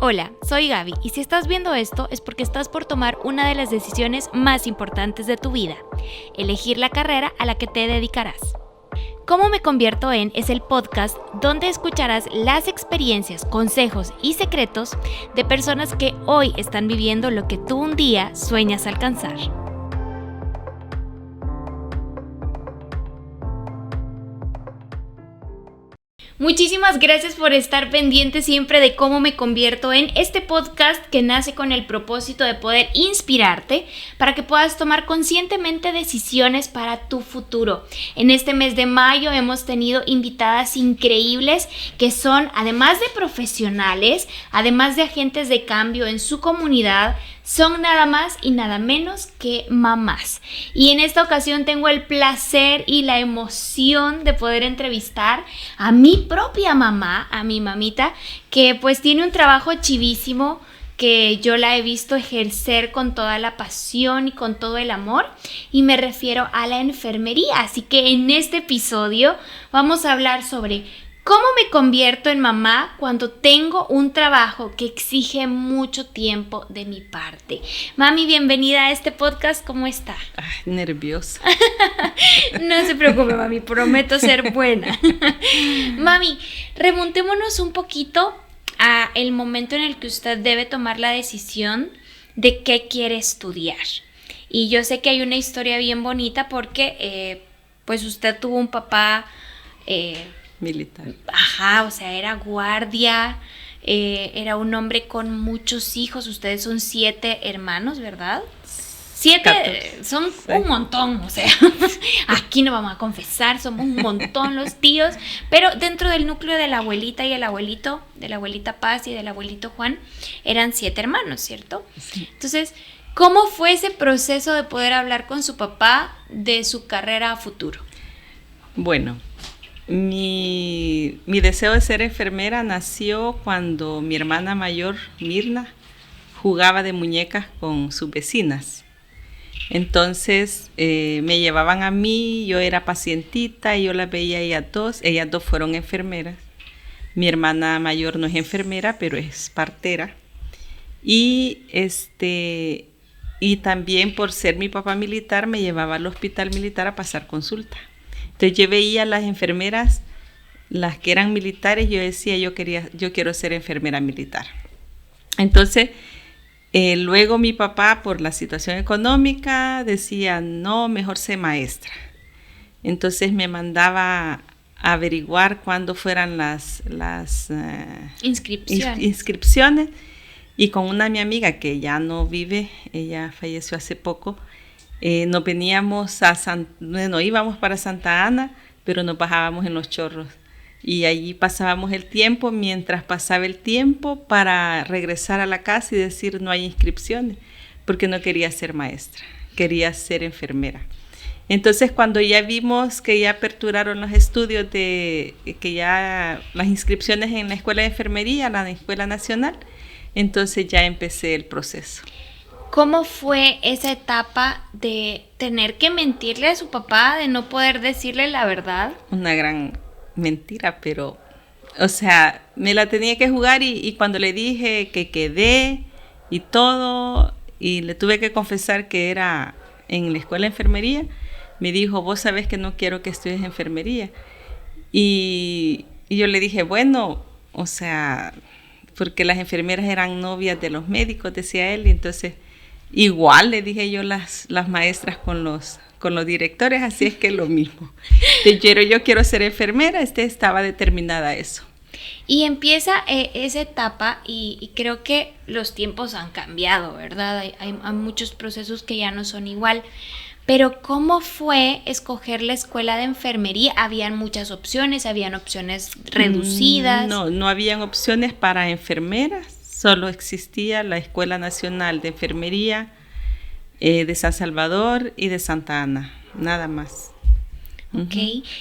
Hola, soy Gaby y si estás viendo esto es porque estás por tomar una de las decisiones más importantes de tu vida, elegir la carrera a la que te dedicarás. Cómo me convierto en es el podcast donde escucharás las experiencias, consejos y secretos de personas que hoy están viviendo lo que tú un día sueñas alcanzar. Muchísimas gracias por estar pendiente siempre de cómo me convierto en este podcast que nace con el propósito de poder inspirarte para que puedas tomar conscientemente decisiones para tu futuro. En este mes de mayo hemos tenido invitadas increíbles que son, además de profesionales, además de agentes de cambio en su comunidad, son nada más y nada menos que mamás. Y en esta ocasión tengo el placer y la emoción de poder entrevistar a mi propia mamá, a mi mamita, que pues tiene un trabajo chivísimo que yo la he visto ejercer con toda la pasión y con todo el amor, y me refiero a la enfermería. Así que en este episodio vamos a hablar sobre ¿cómo me convierto en mamá cuando tengo un trabajo que exige mucho tiempo de mi parte? Mami, bienvenida a este podcast, ¿cómo está? Ay, nerviosa. No se preocupe, mami, prometo ser buena. Mami, remontémonos un poquito a el momento en el que usted debe tomar la decisión de qué quiere estudiar. Y yo sé que hay una historia bien bonita porque pues usted tuvo un papá militar. Ajá, o sea, era guardia, era un hombre con muchos hijos. Ustedes son 7 hermanos, ¿verdad? 7 son un montón, o sea, aquí no vamos a confesar, somos un montón los tíos, pero dentro del núcleo de la abuelita y el abuelito, de la abuelita Paz y del abuelito Juan, eran 7 hermanos, ¿cierto? Sí. Entonces, ¿cómo fue ese proceso de poder hablar con su papá de su carrera a futuro? Bueno, mi deseo de ser enfermera nació cuando mi hermana mayor, Mirna, jugaba de muñecas con sus vecinas. Entonces me llevaban a mí, yo era pacientita y yo las veía a ellas dos fueron enfermeras. Mi hermana mayor no es enfermera, pero es partera. Y también por ser mi papá militar me llevaba al hospital militar a pasar consulta. Entonces yo veía a las enfermeras, las que eran militares, yo decía, yo quiero ser enfermera militar. Entonces, luego mi papá, por la situación económica, decía, no, mejor sé maestra. Entonces me mandaba a averiguar cuándo fueran las inscripciones. Y con una mi amiga que ya no vive, ella falleció hace poco, nos veníamos íbamos para Santa Ana, pero nos bajábamos en Los Chorros. Y allí pasábamos el tiempo, mientras pasaba el tiempo para regresar a la casa y decir no hay inscripciones, porque no quería ser maestra, quería ser enfermera. Entonces cuando ya vimos que ya aperturaron los estudios que ya las inscripciones en la Escuela de Enfermería, la Escuela Nacional, entonces ya empecé el proceso. ¿Cómo fue esa etapa de tener que mentirle a su papá, de no poder decirle la verdad? Una gran mentira, pero, o sea, me la tenía que jugar y cuando le dije que quedé y todo, y le tuve que confesar que era en la escuela de enfermería, me dijo, vos sabés que no quiero que estudies enfermería. Y yo le dije, bueno, o sea, porque las enfermeras eran novias de los médicos, decía él, y entonces igual le dije yo las maestras con los directores, así es que lo mismo. Yo quiero ser enfermera, estaba determinada a eso. Y empieza esa etapa y creo que los tiempos han cambiado, ¿verdad? Hay muchos procesos que ya no son igual. Pero ¿cómo fue escoger la escuela de enfermería? ¿Habían muchas opciones? ¿Habían opciones reducidas? No habían opciones para enfermeras. Solo existía la Escuela Nacional de Enfermería de San Salvador y de Santa Ana, nada más. Ok.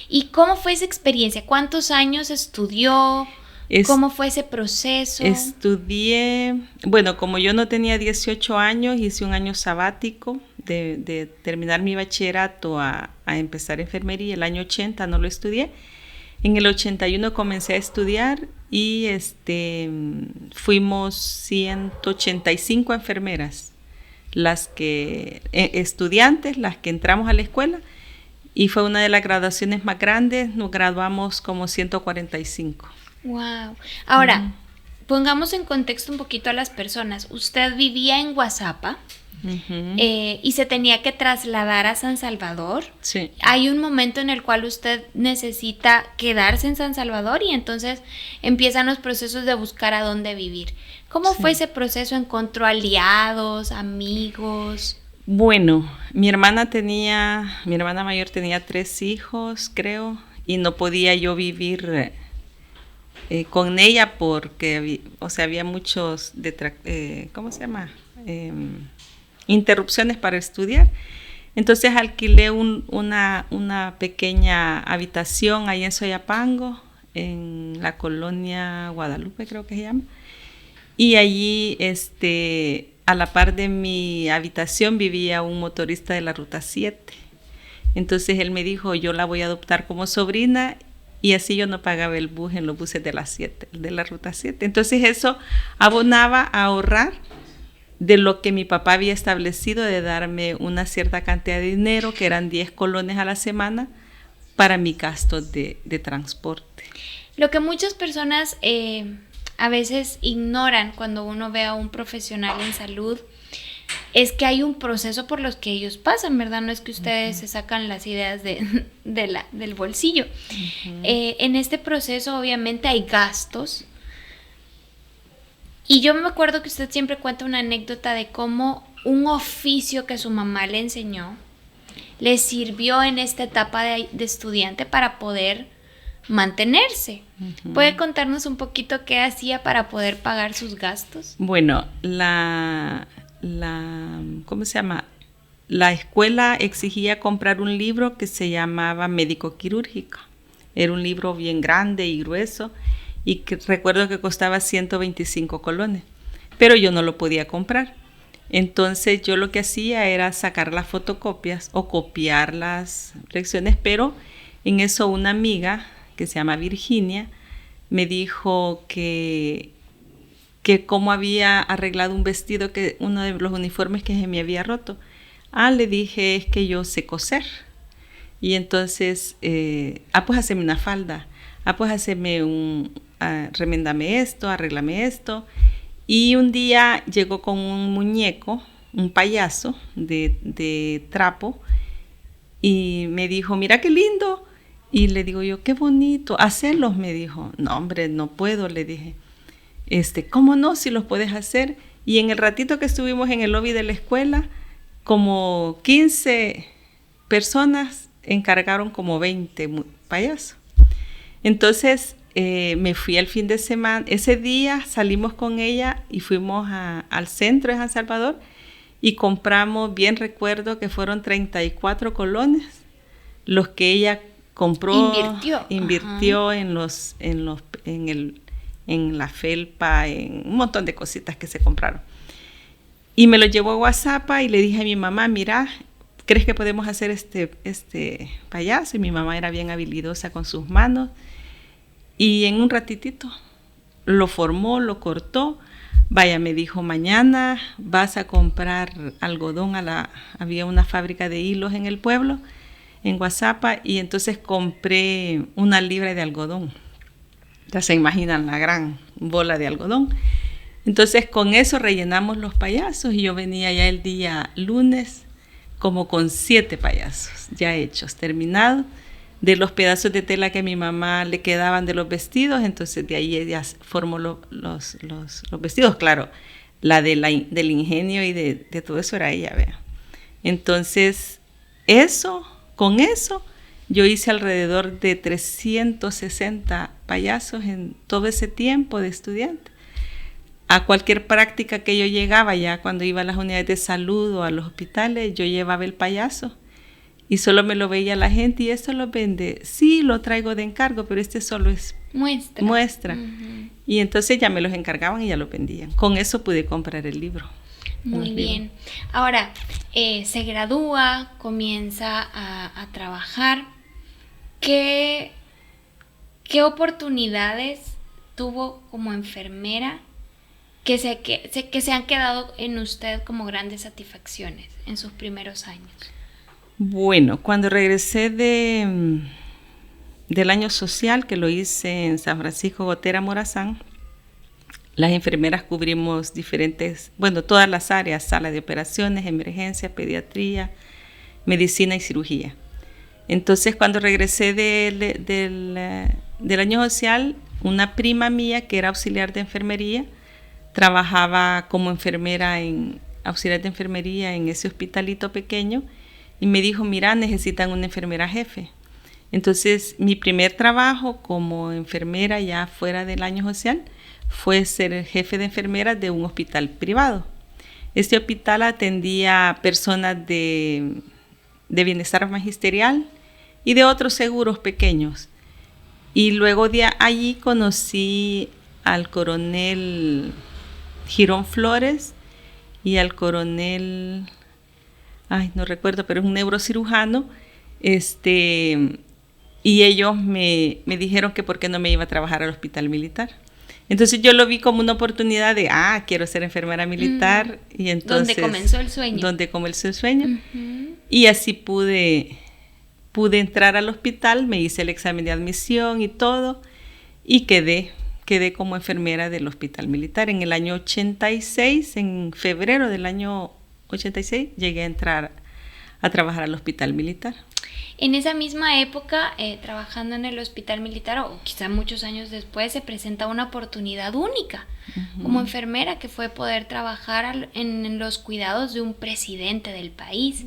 ¿Y cómo fue esa experiencia? ¿Cuántos años estudió? ¿Cómo fue ese proceso? Estudié, bueno, como yo no tenía 18 años, hice un año sabático de terminar mi bachillerato a empezar enfermería. El año 80 no lo estudié, En el 81 comencé a estudiar y fuimos 185 enfermeras, estudiantes, las que entramos a la escuela, y fue una de las graduaciones más grandes. Nos graduamos como 145. Wow. Ahora, pongamos en contexto un poquito a las personas. Usted vivía en Guazapa. Y se tenía que trasladar a San Salvador. Sí. Hay un momento en el cual usted necesita quedarse en San Salvador y entonces empiezan los procesos de buscar a dónde vivir. ¿Cómo fue ese proceso? ¿Encontró aliados, amigos? Bueno, mi hermana mayor tenía 3 hijos, creo, y no podía yo vivir con ella porque había muchos interrupciones para estudiar. Entonces alquilé una pequeña habitación ahí en Soyapango, en la colonia Guadalupe, creo que se llama. Y allí, a la par de mi habitación, vivía un motorista de la Ruta 7. Entonces él me dijo, yo la voy a adoptar como sobrina, y así yo no pagaba el bus en los buses de la Ruta 7. Entonces eso abonaba a ahorrar de lo que mi papá había establecido, de darme una cierta cantidad de dinero, que eran 10 colones a la semana, para mi gasto de transporte. Lo que muchas personas a veces ignoran cuando uno ve a un profesional en salud es que hay un proceso por los que ellos pasan, ¿verdad? No es que ustedes se sacan las ideas del bolsillo. En este proceso obviamente hay gastos. Y yo me acuerdo que usted siempre cuenta una anécdota de cómo un oficio que su mamá le enseñó le sirvió en esta etapa de estudiante para poder mantenerse. ¿Puede contarnos un poquito qué hacía para poder pagar sus gastos? Bueno, ¿cómo se llama? La escuela exigía comprar un libro que se llamaba Médico Quirúrgico. Era un libro bien grande y grueso, y que recuerdo que costaba 125 colones, pero yo no lo podía comprar. Entonces yo lo que hacía era sacar las fotocopias o copiar las lecciones, pero en eso una amiga que se llama Virginia me dijo que cómo había arreglado un vestido, uno de los uniformes que se me había roto. Le dije, es que yo sé coser. Y entonces, pues haceme una falda. Pues haceme reméndame esto, arréglame esto. Y un día llegó con un muñeco, un payaso de trapo, y me dijo, mira qué lindo. Y le digo yo, qué bonito, hacerlos, me dijo. No, hombre, no puedo, le dije. ¿Cómo no? Si los puedes hacer. Y en el ratito que estuvimos en el lobby de la escuela, como 15 personas encargaron como 20 payasos. Entonces me fui al fin de semana. Ese día salimos con ella y fuimos al centro de San Salvador y compramos, bien recuerdo que fueron 34 colones los que ella compró, invirtió en la felpa, en un montón de cositas que se compraron. Y me lo llevó a Guazapa y le dije a mi mamá, mira, ¿crees que podemos hacer este payaso? Y mi mamá era bien habilidosa con sus manos. Y en un ratitito lo formó, lo cortó. Vaya, me dijo, mañana vas a comprar algodón había una fábrica de hilos en el pueblo, en Guazapa, y entonces compré 1 libra de algodón. Ya se imaginan la gran bola de algodón. Entonces con eso rellenamos los payasos y yo venía ya el día lunes como con 7 payasos ya hechos, terminados, de los pedazos de tela que a mi mamá le quedaban de los vestidos. Entonces de ahí ella formó los vestidos. Claro, del ingenio y de todo eso era ella, vea. Entonces con eso yo hice alrededor de 360 payasos en todo ese tiempo de estudiante. A cualquier práctica que yo llegaba, ya cuando iba a las unidades de salud o a los hospitales, yo llevaba el payaso y solo me lo veía la gente. ¿Y esto lo vende? Sí, lo traigo de encargo, pero solo es muestra. Uh-huh. Y entonces ya me los encargaban y ya lo vendían. Con eso pude comprar el libro. Muy bien. Ahora, se gradúa, comienza a trabajar. ¿Qué ¿qué oportunidades tuvo como enfermera que se han quedado en usted como grandes satisfacciones en sus primeros años? Bueno, cuando regresé del año social, que lo hice en San Francisco Gotera, Morazán, las enfermeras cubrimos todas las áreas: sala de operaciones, emergencia, pediatría, medicina y cirugía. Entonces, cuando regresé del año social, una prima mía que era auxiliar de enfermería trabajaba como auxiliar de enfermería en ese hospitalito pequeño, y me dijo: mira, necesitan una enfermera jefe. Entonces, mi primer trabajo como enfermera ya fuera del año social fue ser jefe de enfermeras de un hospital privado. Este hospital atendía personas de bienestar magisterial y de otros seguros pequeños. Y luego de allí conocí al coronel Girón Flores y al coronel, no recuerdo, pero es un neurocirujano, y ellos me dijeron que por qué no me iba a trabajar al hospital militar. Entonces yo lo vi como una oportunidad de, quiero ser enfermera militar. Y entonces, donde comenzó el sueño. Donde comenzó el sueño. Y así pude entrar al hospital, me hice el examen de admisión y todo, y quedé como enfermera del hospital militar. En el año 86, en febrero del año 86, llegué a entrar a trabajar al hospital militar. En esa misma época, trabajando en el hospital militar, o quizá muchos años después, se presenta una oportunidad única como enfermera, que fue poder trabajar en los cuidados de un presidente del país.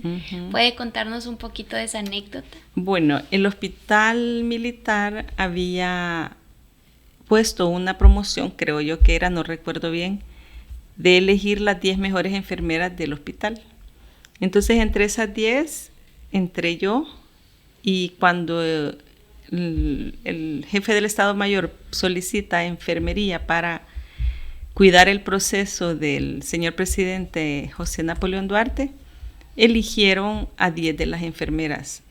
¿Puede contarnos un poquito de esa anécdota? Bueno, el hospital militar había puesto una promoción, creo yo que era, no recuerdo bien, de elegir las 10 mejores enfermeras del hospital. Entonces, entre esas 10, entré yo. Y cuando el jefe del Estado Mayor solicita enfermería para cuidar el proceso del señor presidente José Napoleón Duarte, eligieron a 10 de las enfermeras.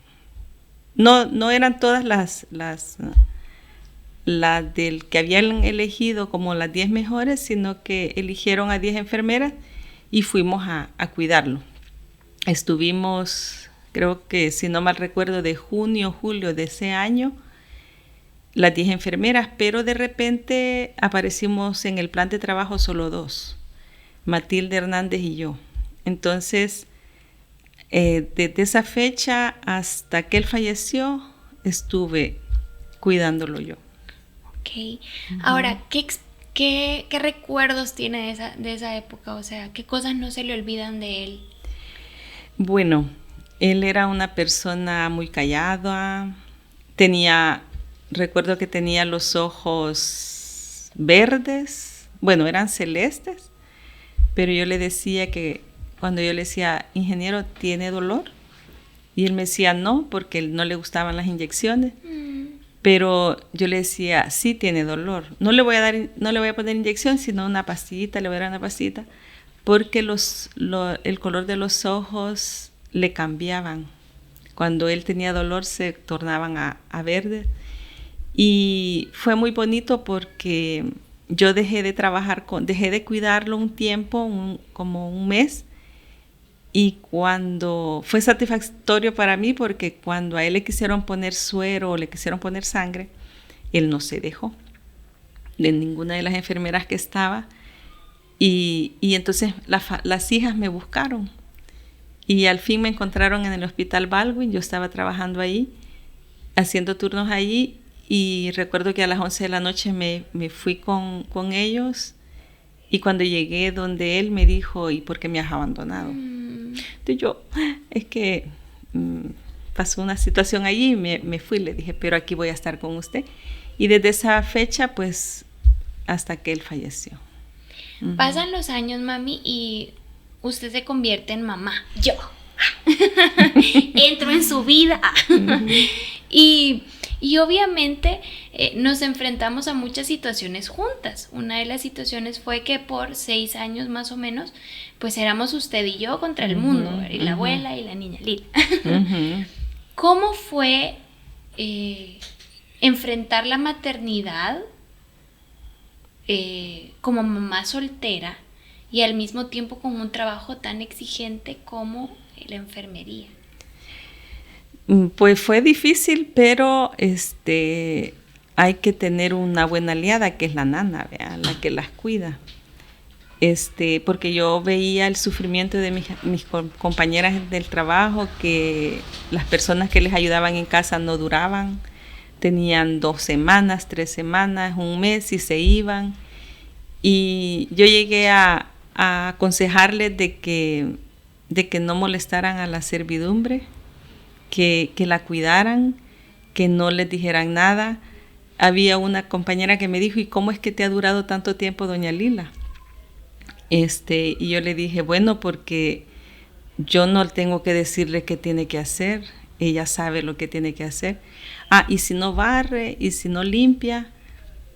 No eran todas las del que habían elegido como las 10 mejores, sino que eligieron a 10 enfermeras y fuimos a cuidarlo. Estuvimos, creo que, si no mal recuerdo, de junio, julio de ese año, las 10 enfermeras, pero de repente aparecimos en el plan de trabajo solo 2, Matilde Hernández y yo. Entonces, desde esa fecha hasta que él falleció, estuve cuidándolo yo. Ok. Ahora, ¿qué recuerdos tiene de esa época? O sea, ¿qué cosas no se le olvidan de él? Bueno, él era una persona muy callada, recuerdo que tenía los ojos verdes, eran celestes, pero yo le decía que, cuando yo le decía: ingeniero, ¿tiene dolor? Y él me decía no, porque no le gustaban las inyecciones, pero yo le decía: sí, tiene dolor, no le voy a poner inyección, sino una pastillita, le voy a dar una pastillita, porque el color de los ojos le cambiaban. Cuando él tenía dolor se tornaban a verde. Y fue muy bonito porque yo dejé de cuidarlo un tiempo, como un mes, y cuando fue satisfactorio para mí, porque cuando a él le quisieron poner suero o le quisieron poner sangre, él no se dejó de ninguna de las enfermeras que estaba. Y entonces las hijas me buscaron y al fin me encontraron en el Hospital Baldwin. Yo estaba trabajando ahí, haciendo turnos allí, y recuerdo que a las 11 de la noche me fui con ellos, y cuando llegué donde él me dijo: ¿y por qué me has abandonado? Entonces yo, es que pasó una situación allí y me fui. Le dije: pero aquí voy a estar con usted. Y desde esa fecha, pues, hasta que él falleció. Pasan los años, mami, y usted se convierte en mamá. Yo entro en su vida. Y obviamente nos enfrentamos a muchas situaciones juntas. Una de las situaciones fue que por 6 años más o menos, pues éramos usted y yo contra el mundo, y la abuela y la niña Lila. ¿Cómo fue enfrentar la maternidad como mamá soltera y al mismo tiempo con un trabajo tan exigente como la enfermería? Pues fue difícil, pero hay que tener una buena aliada que es la nana, ¿vea? La que las cuida. Porque yo veía el sufrimiento de mis compañeras del trabajo, que las personas que les ayudaban en casa no duraban, tenían 2 semanas, 3 semanas, un mes y se iban. Y yo llegué a aconsejarles de que no molestaran a la servidumbre, que la cuidaran, que no les dijeran nada. Había una compañera que me dijo, ¿y cómo es que te ha durado tanto tiempo, doña Lila? Y yo le dije, bueno, porque yo no tengo que decirle qué tiene que hacer, ella sabe lo que tiene que hacer. Y si no barre, y si no limpia,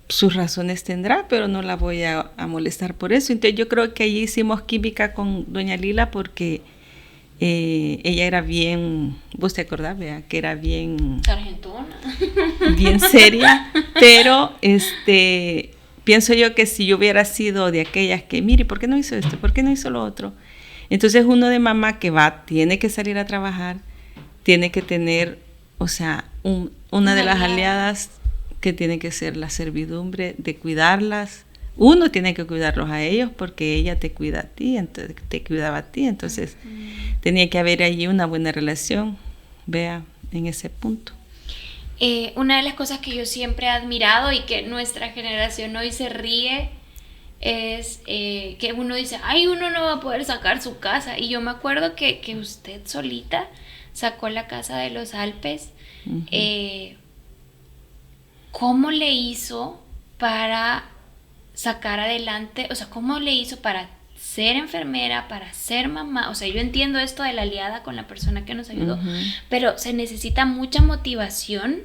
sus razones tendrá, pero no la voy a molestar por eso. Entonces yo creo que allí hicimos química con doña Lila porque ella era bien, vos te acordás, vea, que era bien sargentona, bien seria, pero pienso yo que si yo hubiera sido de aquellas que, mire, ¿por qué no hizo esto? ¿Por qué no hizo lo otro? Entonces uno de mamá que tiene que salir a trabajar, tiene que tener, o sea, una de las aliadas que tiene que ser la servidumbre, de cuidarlas. Uno tiene que cuidarlos a ellos porque ella te cuida a ti, entonces te cuidaba a ti, entonces tenía que haber allí una buena relación, vea, en ese punto. Una de las cosas que yo siempre he admirado y que nuestra generación hoy se ríe es que uno dice, ay, uno no va a poder sacar su casa. Y yo me acuerdo que usted solita sacó la casa de los Alpes. Uh-huh. ¿Cómo le hizo para sacar adelante? O sea, ¿cómo le hizo para ser enfermera, para ser mamá? O sea, yo entiendo esto de la aliada con la persona que nos ayudó, uh-huh, pero se necesita mucha motivación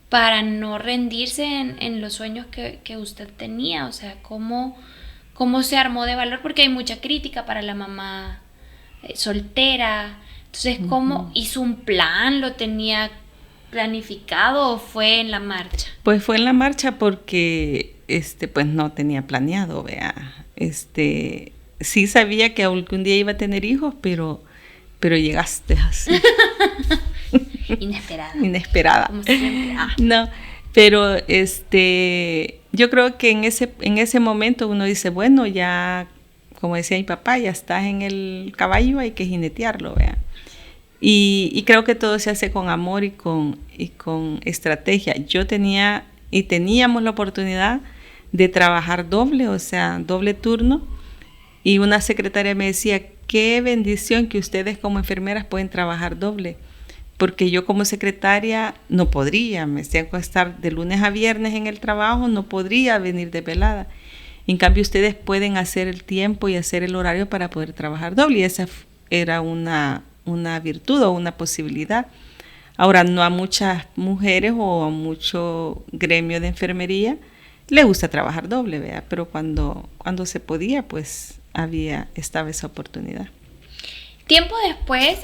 para no rendirse en los sueños que usted tenía. O sea, ¿cómo se armó de valor? Porque hay mucha crítica para la mamá soltera. Entonces, ¿cómo uh-huh hizo un plan? ¿Lo tenía planificado o fue en la marcha? Pues fue en la marcha porque pues no tenía planeado, vea. Sí sabía que algún día iba a tener hijos, pero llegaste así. Inesperada. Como siempre. No, pero yo creo que en ese momento uno dice, bueno, ya, como decía mi papá, ya estás en el caballo, hay que jinetearlo, vea. Y creo que todo se hace con amor y con estrategia. Yo teníamos la oportunidad de trabajar doble, o sea, doble turno, y una secretaria me decía, qué bendición que ustedes como enfermeras pueden trabajar doble, porque yo como secretaria no podría, me decían que estar de lunes a viernes en el trabajo, no podría venir de velada. En cambio, ustedes pueden hacer el tiempo y hacer el horario para poder trabajar doble, y esa era una virtud o una posibilidad. Ahora, no a muchas mujeres o a mucho gremio de enfermería le gusta trabajar doble, ¿vea? Pero cuando se podía, pues estaba esa oportunidad. Tiempo después,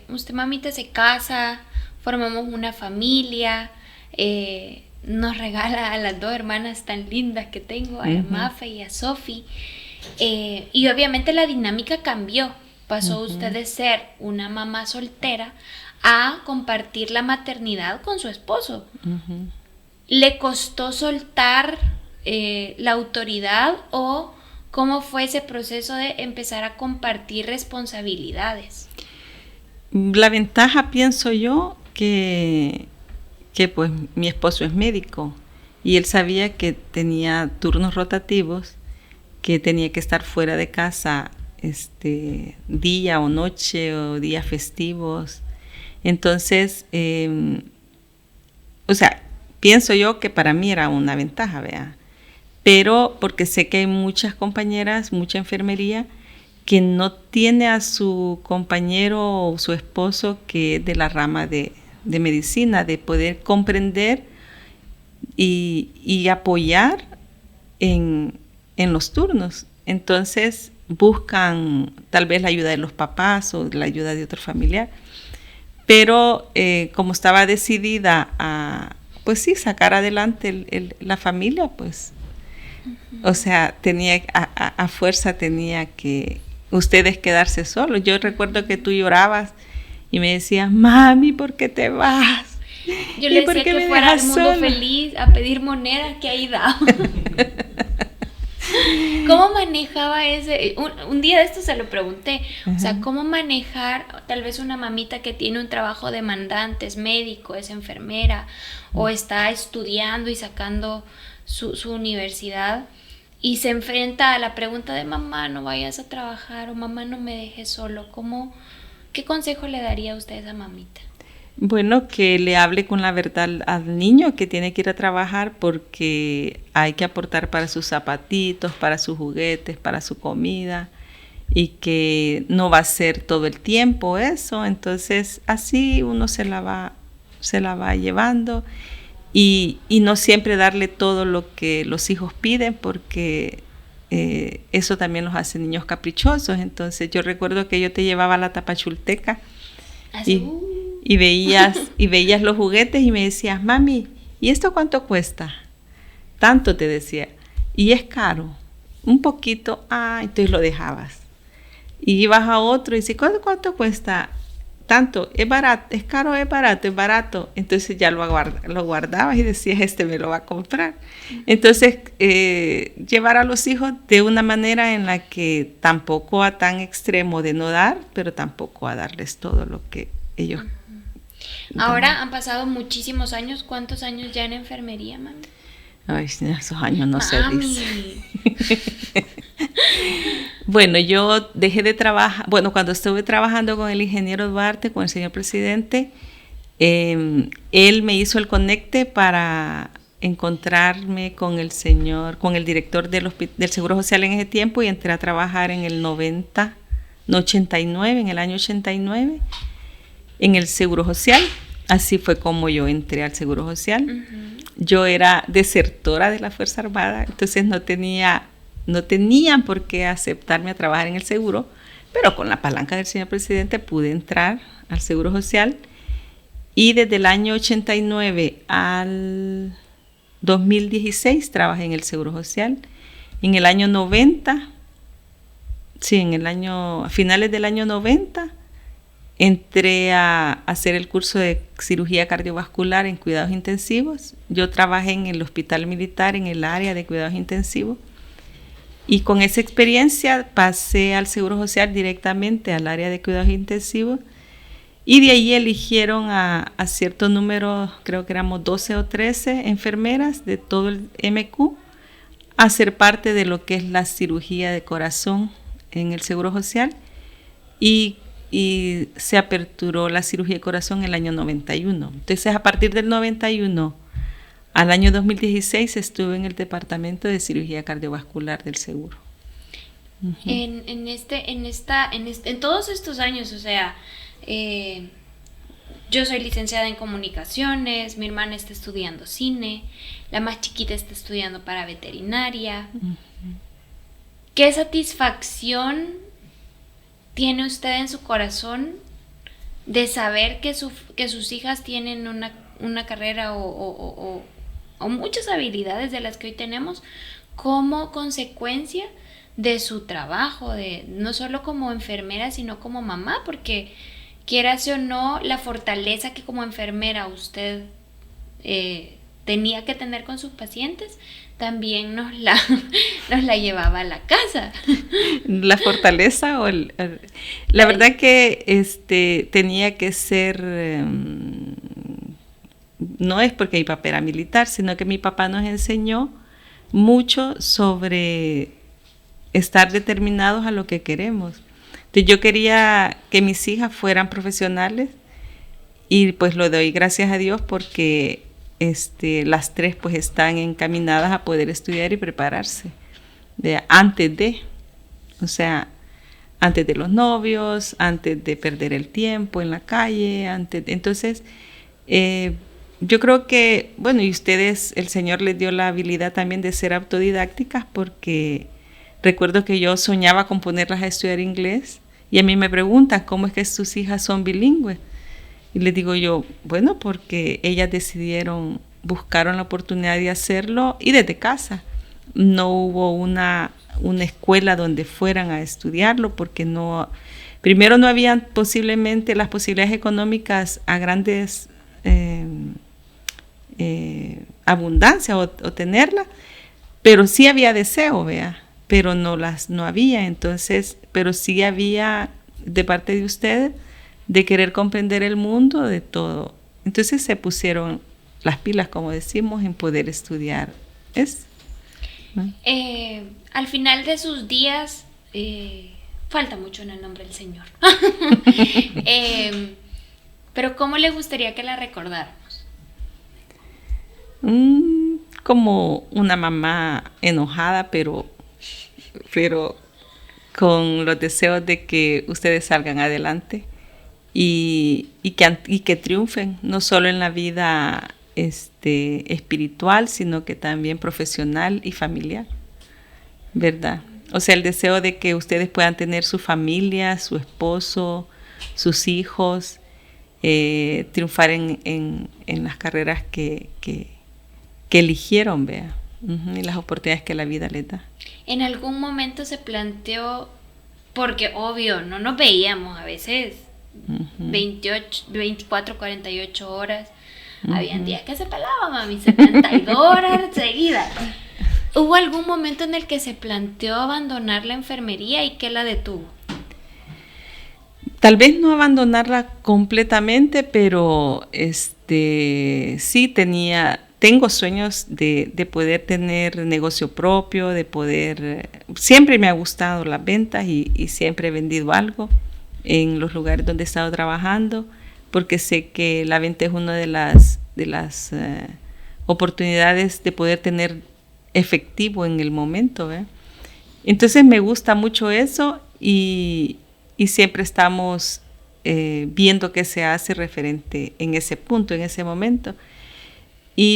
usted, mamita, se casa, formamos una familia, nos regala a las 2 hermanas tan lindas que tengo, a Mafe y a Sofi, y obviamente la dinámica cambió. Pasó usted de ser una mamá soltera a compartir la maternidad con su esposo. Uh-huh. ¿Le costó soltar la autoridad o cómo fue ese proceso de empezar a compartir responsabilidades? La ventaja, pienso yo, que pues mi esposo es médico y él sabía que tenía turnos rotativos, que tenía que estar fuera de casa día o noche o días festivos. Entonces, o sea, pienso yo que para mí era una ventaja, vea. Pero porque sé que hay muchas compañeras, mucha enfermería, que no tiene a su compañero o su esposo que es de la rama de medicina, de poder comprender y apoyar en los turnos. Entonces, buscan tal vez la ayuda de los papás o la ayuda de otro familiar, pero como estaba decidida pues sí, sacar adelante la familia, pues. O sea, tenía a fuerza tenía que ustedes quedarse solos. Yo recuerdo que tú llorabas y me decías, mami, ¿por qué te vas? Yo le decía que fuera al mundo feliz a pedir monedas que ahí daba. ¿Cómo manejaba ese? Un día de esto se lo pregunté. O sea, ¿cómo manejar tal vez una mamita que tiene un trabajo demandante, es médico, es enfermera o está estudiando y sacando su universidad y se enfrenta a la pregunta de mamá, no vayas a trabajar o mamá, no me dejes solo? ¿Qué consejo le daría a usted a esa mamita? Bueno, que le hable con la verdad al niño, que tiene que ir a trabajar porque hay que aportar para sus zapatitos, para sus juguetes, para su comida, y que no va a ser todo el tiempo eso. Entonces así uno se la va llevando y no siempre darle todo lo que los hijos piden, porque eso también los hace niños caprichosos. Entonces yo recuerdo que yo te llevaba a la Tapachulteca y veías los juguetes y me decías, mami, ¿y esto cuánto cuesta? Tanto, te decía. Y es caro, un poquito. Entonces lo dejabas. Y ibas a otro y dices, ¿cuánto cuesta? Tanto, es barato, es caro, es barato. Entonces ya lo guardabas y decías, este me lo va a comprar. Entonces, llevar a los hijos de una manera en la que tampoco a tan extremo de no dar, pero tampoco a darles todo lo que ellos. Ahora han pasado muchísimos años. ¿Cuántos años ya en enfermería, mami? Ay, esos años no se dice. Bueno, yo dejé de trabajar. Bueno, cuando estuve trabajando con el ingeniero Duarte, con el señor presidente, él me hizo el conecte para encontrarme con el director del Seguro Social en ese tiempo, y entré a trabajar en el 89, en el año 89. En el Seguro Social. Así fue como yo entré al Seguro Social. Uh-huh. Yo era desertora de la Fuerza Armada, entonces no tenían por qué aceptarme a trabajar en el seguro, pero con la palanca del señor presidente pude entrar al Seguro Social, y desde el año 89 al 2016 trabajé en el Seguro Social. En el año 90, a finales del año 90, entré a hacer el curso de cirugía cardiovascular en cuidados intensivos. Yo trabajé en el hospital militar en el área de cuidados intensivos, y con esa experiencia pasé al Seguro Social directamente al área de cuidados intensivos, y de ahí eligieron a cierto número, creo que éramos 12 o 13 enfermeras de todo el MQ, a ser parte de lo que es la cirugía de corazón en el Seguro Social, y se aperturó la cirugía de corazón en el año 91. Entonces, a partir del 91 al año 2016 estuve en el departamento de cirugía cardiovascular del seguro. Uh-huh. En todos estos años, o sea, yo soy licenciada en comunicaciones, mi hermana está estudiando cine, la más chiquita está estudiando para veterinaria. Uh-huh. ¿Qué satisfacción tiene usted en su corazón de saber que sus hijas tienen una carrera o muchas habilidades de las que hoy tenemos como consecuencia de su trabajo, no solo como enfermera, sino como mamá? Porque quieras o no, la fortaleza que como enfermera usted tenía que tener con sus pacientes, también nos la llevaba a la casa. La fortaleza la verdad que tenía que ser, no es porque mi papá era militar, sino que mi papá nos enseñó mucho sobre estar determinados a lo que queremos. Entonces yo quería que mis hijas fueran profesionales, y pues lo doy gracias a Dios porque las tres pues están encaminadas a poder estudiar y prepararse antes de los novios, antes de perder el tiempo en la calle, entonces yo creo que, bueno, y ustedes, el Señor les dio la habilidad también de ser autodidácticas, porque recuerdo que yo soñaba con ponerlas a estudiar inglés, y a mí me preguntan, ¿cómo es que sus hijas son bilingües? Y les digo yo, bueno, porque ellas decidieron buscaron la oportunidad de hacerlo y desde casa. No hubo una escuela donde fueran a estudiarlo porque primero no habían posiblemente las posibilidades económicas a grandes abundancia o tenerla, pero sí había deseo, vea, pero no había. Entonces, pero sí había de parte de ustedes de querer comprender el mundo de todo. Entonces se pusieron las pilas, como decimos, en poder estudiar. Al final de sus días, falta mucho en el nombre del Señor. Pero ¿cómo le gustaría que la recordáramos? Como una mamá enojada, pero con los deseos de que ustedes salgan adelante y que triunfen, no solo en la vida espiritual, sino que también profesional y familiar, ¿verdad? O sea, el deseo de que ustedes puedan tener su familia, su esposo, sus hijos, triunfar en las carreras que eligieron, vea, y las oportunidades que la vida les da. ¿En algún momento se planteó, porque obvio, no nos veíamos a veces 24, 48 horas, habían días que se pelaban, mami, 72 horas seguidas? ¿Hubo algún momento en el que se planteó abandonar la enfermería y qué la detuvo? Tal vez no abandonarla completamente, pero sí tengo sueños de poder tener negocio propio, de poder. Siempre me ha gustado las ventas y siempre he vendido algo en los lugares donde he estado trabajando, porque sé que la venta es una de las oportunidades de poder tener efectivo en el momento, ¿eh? Entonces me gusta mucho eso y siempre estamos viendo qué se hace referente en ese punto, en ese momento.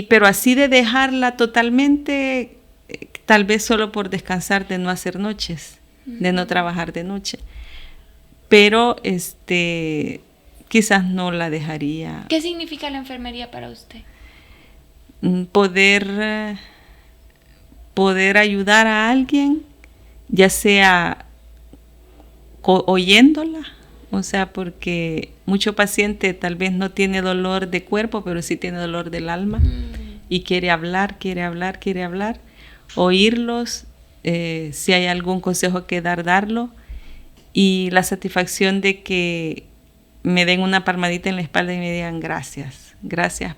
Pero así de dejarla totalmente, tal vez solo por descansar de no hacer noches, de no trabajar de noche. Pero quizás no la dejaría. ¿Qué significa la enfermería para usted? Poder ayudar a alguien, ya sea oyéndola, o sea, porque mucho paciente tal vez no tiene dolor de cuerpo, pero sí tiene dolor del alma y quiere hablar, oírlos, si hay algún consejo que darlo, y la satisfacción de que me den una palmadita en la espalda y me digan gracias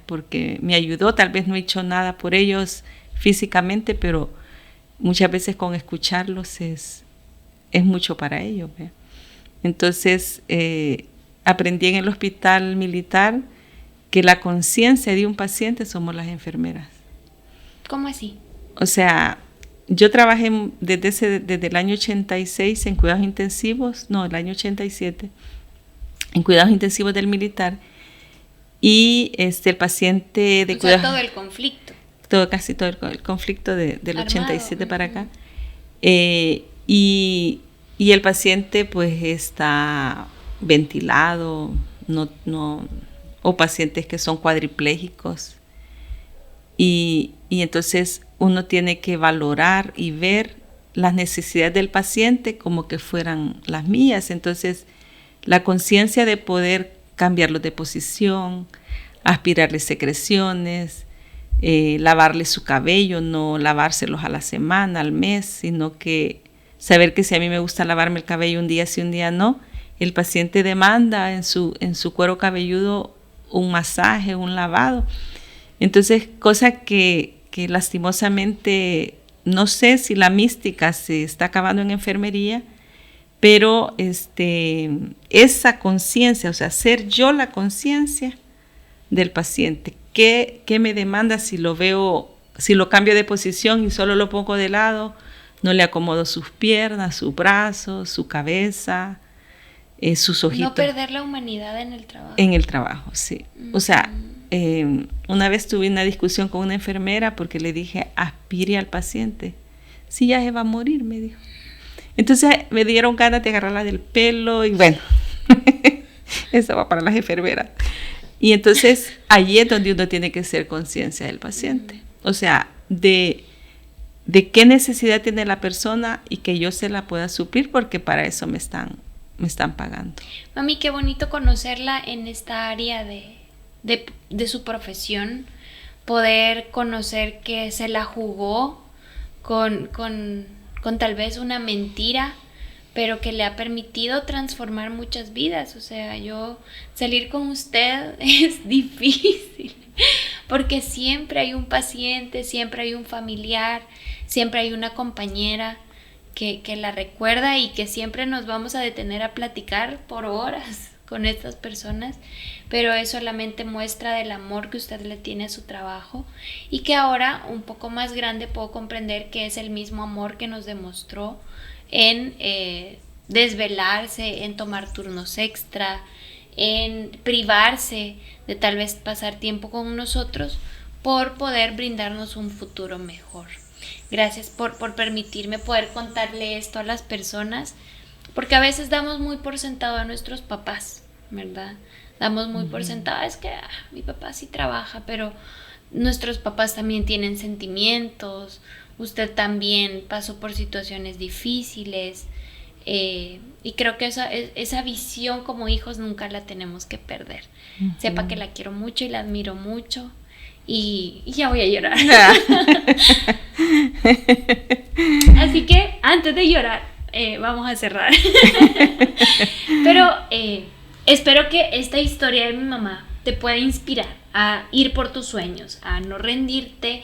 porque me ayudó. Tal vez no he hecho nada por ellos físicamente, pero muchas veces con escucharlos es mucho para ellos, ¿ve? Entonces aprendí en el hospital militar que la conciencia de un paciente somos las enfermeras. ¿Cómo así? O sea, yo trabajé desde el año 86 en cuidados intensivos, el año 87, en cuidados intensivos del militar, y el paciente de cuidados... todo el conflicto. Casi todo el conflicto del Armado. 87 para acá. Y el paciente pues está ventilado, o pacientes que son cuadriplégicos. Y entonces uno tiene que valorar y ver las necesidades del paciente como que fueran las mías. Entonces la conciencia de poder cambiarlos de posición, aspirarles secreciones, lavarle su cabello, no lavárselos a la semana, al mes, sino que saber que si a mí me gusta lavarme el cabello un día sí, un día no, el paciente demanda en su cuero cabelludo un masaje, un lavado. Entonces, cosa que lastimosamente, no sé si la mística se está acabando en enfermería, pero esa conciencia, o sea, ser yo la conciencia del paciente. ¿Qué me demanda si lo veo, si lo cambio de posición y solo lo pongo de lado? No le acomodo sus piernas, sus brazos, su cabeza, sus ojitos. No perder la humanidad en el trabajo. En el trabajo, sí. O sea, una vez tuve una discusión con una enfermera porque le dije, aspire al paciente. Sí, ya se va a morir, me dijo. Entonces me dieron ganas de agarrarla del pelo y bueno, eso va para las enfermeras. Y entonces allí es donde uno tiene que ser conciencia del paciente. O sea, de qué necesidad tiene la persona y que yo se la pueda suplir, porque para eso me están pagando. Mami, qué bonito conocerla en esta área de su profesión, poder conocer que se la jugó con tal vez una mentira, pero que le ha permitido transformar muchas vidas. O sea, yo salir con usted es difícil, porque siempre hay un paciente, siempre hay un familiar, siempre hay una compañera que la recuerda, y que siempre nos vamos a detener a platicar por horas con estas personas, pero es solamente muestra del amor que usted le tiene a su trabajo, y que ahora, un poco más grande, puedo comprender que es el mismo amor que nos demostró en desvelarse, en tomar turnos extra, en privarse de tal vez pasar tiempo con nosotros por poder brindarnos un futuro mejor. Gracias por permitirme poder contarle esto a las personas, porque a veces damos muy por sentado a nuestros papás, ¿verdad? Damos muy por sentado, es que mi papá sí trabaja, pero nuestros papás también tienen sentimientos, usted también pasó por situaciones difíciles, y creo que esa visión como hijos nunca la tenemos que perder. Sepa que la quiero mucho y la admiro mucho, y ya voy a llorar. Así que antes de llorar, vamos a cerrar. Pero espero que esta historia de mi mamá te pueda inspirar a ir por tus sueños, a no rendirte,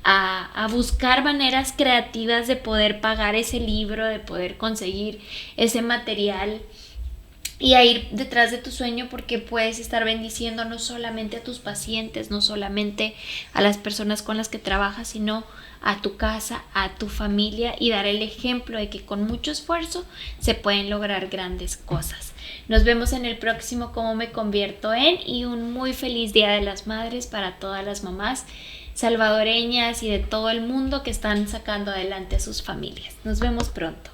a buscar maneras creativas de poder pagar ese libro, de poder conseguir ese material, y a ir detrás de tu sueño, porque puedes estar bendiciendo no solamente a tus pacientes, no solamente a las personas con las que trabajas, sino a tu casa, a tu familia, y dar el ejemplo de que con mucho esfuerzo se pueden lograr grandes cosas. Nos vemos en el próximo Cómo me convierto en, y un muy feliz Día de las Madres para todas las mamás salvadoreñas y de todo el mundo que están sacando adelante a sus familias. Nos vemos pronto.